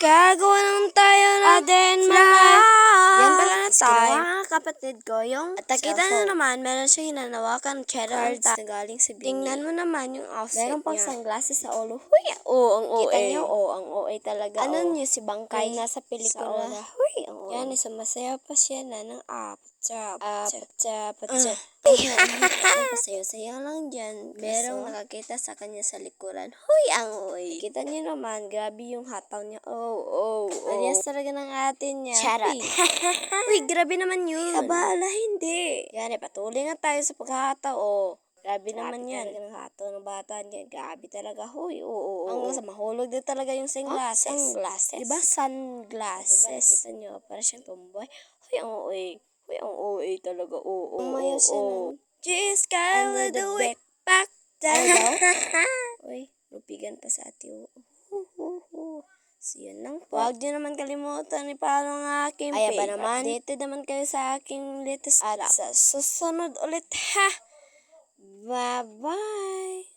Gagawa naman tayo ng Aden vlog. Yan pala na tayo. Mga kapatid ko, yung At nakita cellphone. na naman, meron siya hinanawakan Cards na galing sa Bini. Tingnan mo naman yung outfit Meron pang niya. sunglasses sa ulo. Huy, Oo, ang OA. kita niyo? Ang OA talaga. Ano oh. niyo si Bangkay? Yung nasa Sa pelikula. ola. Huy, ang OA. Yan, sumasaya pa siya na ng chap. Ang pasayo-sayo lang dyan. Merong nakakita sa kanya sa likuran. Huy, ang OA. Kita niyo naman, grabe yung hataw niya. Alias talaga ng atin niya. Charot. Uy, grabe naman yun. Abala, hindi. Yan, patuloy nga tayo sa paghahataw. Grabe naman Grabe yan. talaga ng hataw ng bata niya. Grabe talaga. Huy, hanggang sa mahulog din talaga yung sunglasses. Sunglasses? Diba sunglasses? Diba, kita niyo, para siyang tomboy. Huy, ang OA. Huy, ang OA talaga. Umayaw siya ng Just kinda do it back down. Uy, lupigan pa sa ati. So, yun lang po. Huwag niyo naman kalimutan i-follow ang aking Ay, page. ba naman? Updated naman kayo sa aking latest vlog. At sa susunod ulit, ha? Bye-bye!